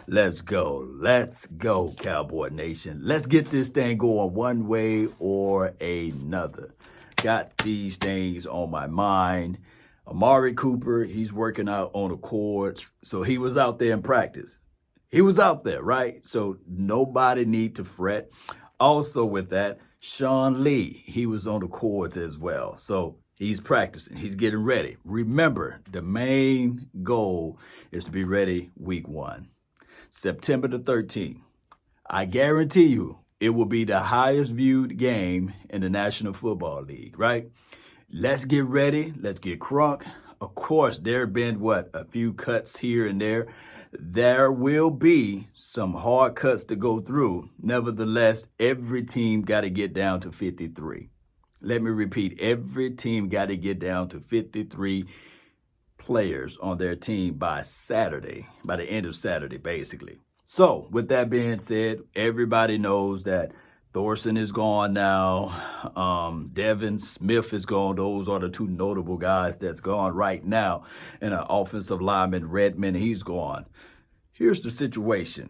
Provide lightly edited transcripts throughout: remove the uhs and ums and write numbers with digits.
Let's go. Let's go, Cowboy Nation. Let's get this thing going one way or another. Got these things on my mind. Amari Cooper, he's working out on the courts. So he was out there in practice. He was out there, right? So nobody need to fret. Also with that, Sean Lee, he was on the courts as well. So he's practicing. He's getting ready. Remember, the main goal is to be ready week 1. September the 13th. I guarantee you it will be the highest viewed game in the National Football League, right? Let's get ready. Let's get crunk. Of course, there have been, a few cuts here and there. There will be some hard cuts to go through. Nevertheless, every team got to get down to 53. Let me repeat, every team got to get down to 53 players on their team by Saturday, by the end of Saturday, basically. So with that being said, everybody knows that Thorson is gone now. Devin Smith is gone. Those are the two notable guys that's gone right now. And an offensive lineman, Redmond, he's gone. Here's the situation.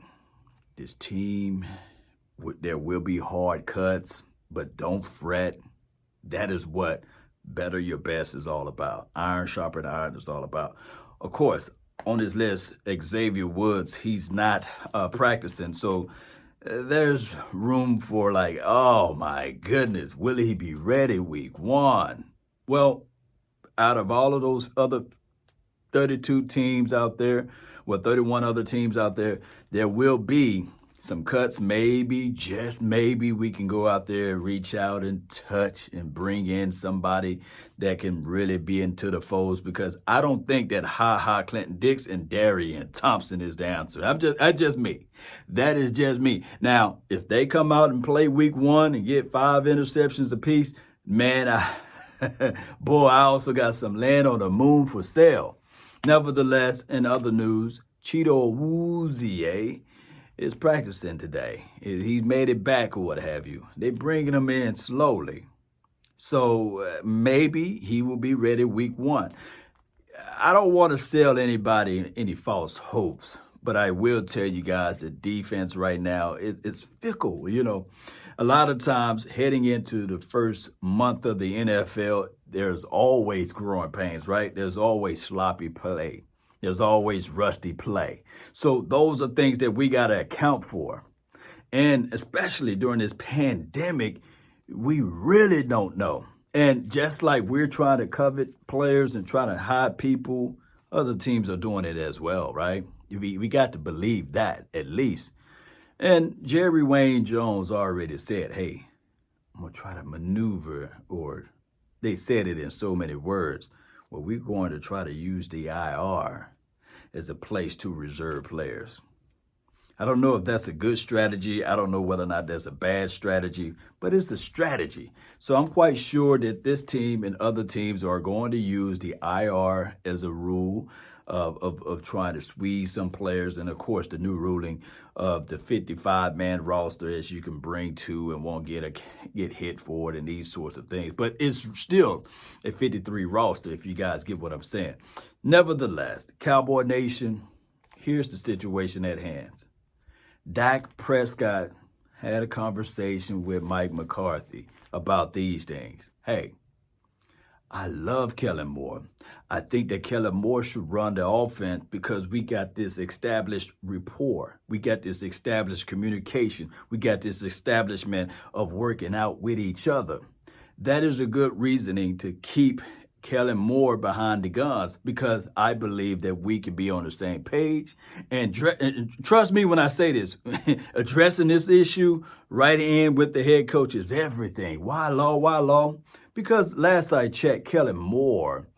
This team, there will be hard cuts, but don't fret. That is what better your best is all about. Iron sharpened iron is all about. Of course, on this list, Xavier Woods, he's not practicing. So there's room for oh my goodness, will he be ready week 1? Well, out of all of those other 32 teams out there, 31 other teams out there, there will be some cuts. Maybe, just maybe, we can go out there and reach out and touch and bring in somebody that can really be into the folds, because I don't think that Clinton Dix and Darian Thompson is the answer. That's just me. That is just me. Now, if they come out and play week 1 and get 5 interceptions apiece, man, boy, I also got some land on the moon for sale. Nevertheless, in other news, Chidobe Awuzie is practicing today. He's made it back or what have you. They're bringing him in slowly. So maybe he will be ready week 1. I don't want to sell anybody any false hopes, but I will tell you guys the defense right now is fickle. A lot of times heading into the first month of the NFL, there's always growing pains, right? There's always sloppy play. There's always rusty play. So those are things that we got to account for. And especially during this pandemic, we really don't know. And just like we're trying to covet players and trying to hide people, other teams are doing it as well, right? We got to believe that, at least. And Jerry Wayne Jones already said, hey, I'm going to try to maneuver, or they said it in so many words, well, we're going to try to use the IR as a place to reserve players. I don't know if that's a good strategy. I don't know whether or not that's a bad strategy, but it's a strategy. So I'm quite sure that this team and other teams are going to use the IR as a rule of trying to squeeze some players. And of course, the new ruling of the 55-man roster, as you can bring to and won't get hit for it and these sorts of things. But it's still a 53 roster, if you guys get what I'm saying. Nevertheless, Cowboy Nation, here's the situation at hand. Dak Prescott had a conversation with Mike McCarthy about these things. Hey, I love Kellen Moore. I think that Kellen Moore should run the offense because we got this established rapport. We got this established communication. We got this establishment of working out with each other. That is a good reasoning to keep Kellen Moore behind the guns, because I believe that we can be on the same page. And trust me when I say this, addressing this issue right in with the head coach is everything. Why law? Why law? Because last I checked, Kellen Moore,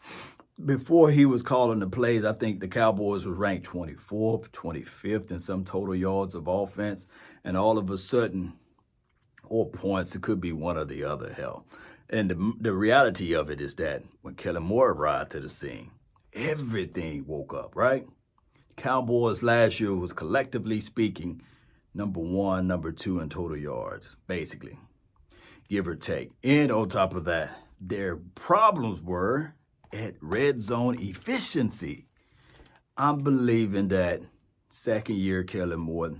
before he was calling the plays, I think the Cowboys was ranked 24th, 25th in some total yards of offense. And all of a sudden, or points, it could be one or the other, hell. And the reality of it is that when Kellen Moore arrived to the scene, everything woke up, right? Cowboys last year was, collectively speaking, number 1, number 2 in total yards, basically, give or take. And on top of that, their problems were at red zone efficiency. I'm believing that second year Kellen Moore,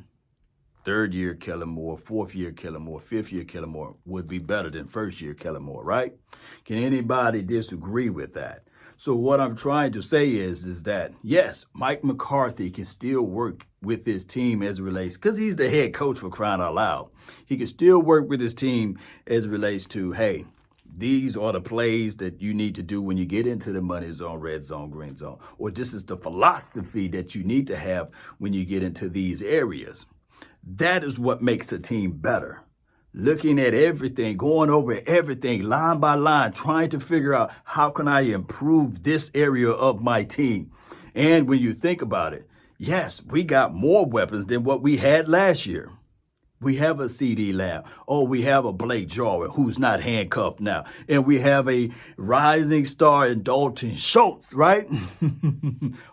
third year Kellen Moore, fourth year Kellen Moore, fifth year Kellen Moore would be better than first year Kellen Moore, right? Can anybody disagree with that? So what I'm trying to say is that, yes, Mike McCarthy can still work with his team as it relates, because he's the head coach, for crying out loud. He can still work with his team as it relates to, hey, these are the plays that you need to do when you get into the money zone, red zone, green zone. Or this is the philosophy that you need to have when you get into these areas. That is what makes a team better. Looking at everything, going over everything line by line, trying to figure out how can I improve this area of my team. And when you think about it, yes, we got more weapons than what we had last year. We have a CD Lamb. Oh, we have a Blake Jarwin who's not handcuffed now. And we have a rising star in Dalton Schultz, right?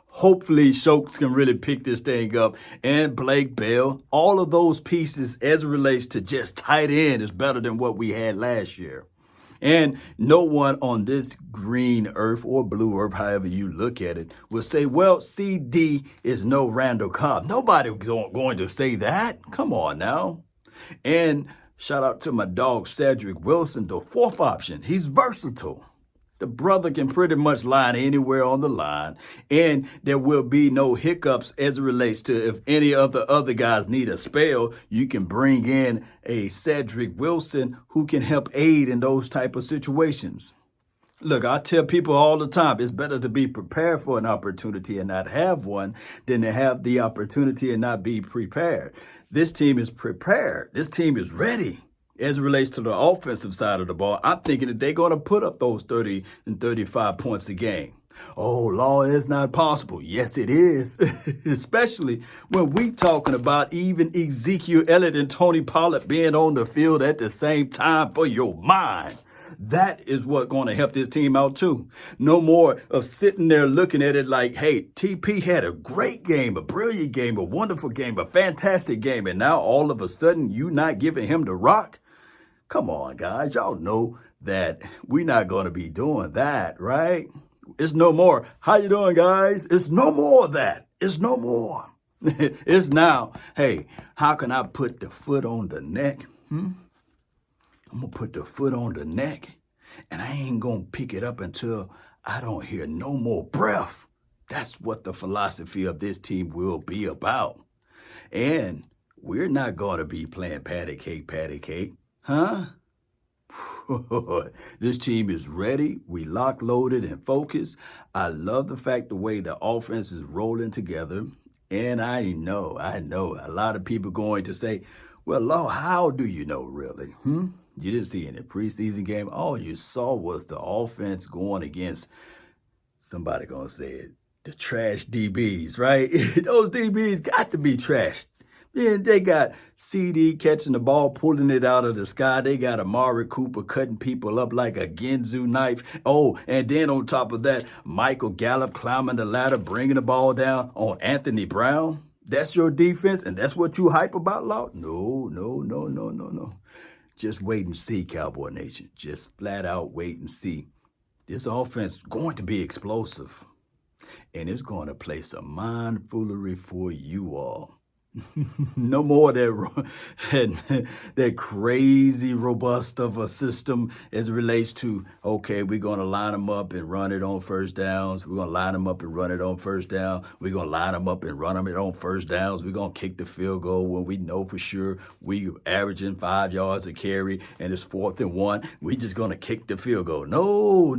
Hopefully Schultz can really pick this thing up. And Blake Bell, all of those pieces as it relates to just tight end is better than what we had last year. And no one on this green earth or blue earth, however you look at it, will say, well, CD is no Randall Cobb. Nobody going to say that. Come on now. And shout out to my dog, Cedric Wilson, the fourth option. He's versatile. The brother can pretty much line anywhere on the line, and there will be no hiccups as it relates to if any of the other guys need a spell. You can bring in a Cedric Wilson who can help aid in those type of situations. Look, I tell people all the time, it's better to be prepared for an opportunity and not have one than to have the opportunity and not be prepared. This team is prepared. This team is ready. As it relates to the offensive side of the ball, I'm thinking that they're going to put up those 30 and 35 points a game. Oh, Lord, it's not possible. Yes, it is. Especially when we talking about even Ezekiel Elliott and Tony Pollard being on the field at the same time for your mind. That is what's going to help this team out too. No more of sitting there looking at it like, hey, TP had a great game, a brilliant game, a wonderful game, a fantastic game. And now all of a sudden you not giving him the rock. Come on, guys. Y'all know that we're not going to be doing that, right? It's no more. How you doing, guys? It's no more of that. It's no more. It's now, hey, how can I put the foot on the neck? I'm going to put the foot on the neck, and I ain't going to pick it up until I don't hear no more breath. That's what the philosophy of this team will be about. And we're not going to be playing patty cake. Huh? This team is ready. We lock, loaded, and focused. I love the fact the way the offense is rolling together. And I know a lot of people going to say, well, Lord, how do you know really? You didn't see any preseason game. All you saw was the offense going against, somebody going to say it, the trash DBs, right? Those DBs got to be trashed. Then they got CD catching the ball, pulling it out of the sky. They got Amari Cooper cutting people up like a Ginzu knife. Oh, and then on top of that, Michael Gallup climbing the ladder, bringing the ball down on Anthony Brown. That's your defense, and that's what you hype about, Law? No. Just wait and see, Cowboy Nation. Just flat out wait and see. This offense is going to be explosive, and it's going to play some mind foolery for you all. No more that crazy robust of a system as it relates to, okay, we're going to line them up and run it on first downs. We're going to line them up and run it on first down. We're going to line them up and run them on first downs. We're going to kick the field goal when we know for sure we averaging 5 yards a carry and it's 4th and 1. We just going to kick the field goal. No.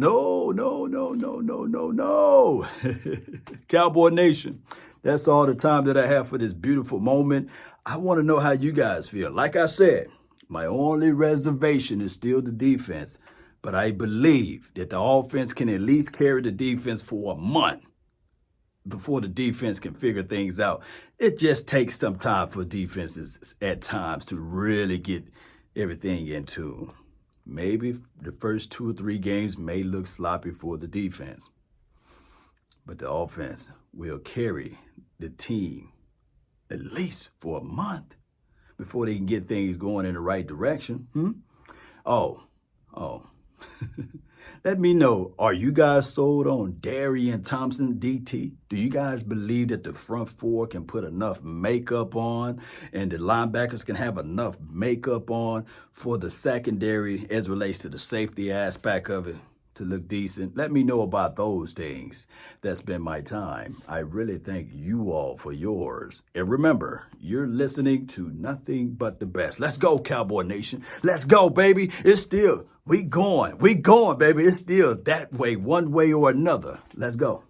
Cowboy Nation. That's all the time that I have for this beautiful moment. I want to know how you guys feel. Like I said, my only reservation is still the defense, but I believe that the offense can at least carry the defense for a month before the defense can figure things out. It just takes some time for defenses at times to really get everything into. Maybe the first 2 or 3 games may look sloppy for the defense, but the offense will carry the team at least for a month before they can get things going in the right direction. Oh, Let me know, are you guys sold on Darian Thompson, DT? Do you guys believe that the front four can put enough makeup on and the linebackers can have enough makeup on for the secondary as relates to the safety aspect of it to look decent? Let me know about those things. That's been my time. I really thank you all for yours. And remember, you're listening to nothing but the best. Let's go, Cowboy Nation. Let's go, baby. It's still, we going, baby. It's still that way, one way or another. Let's go.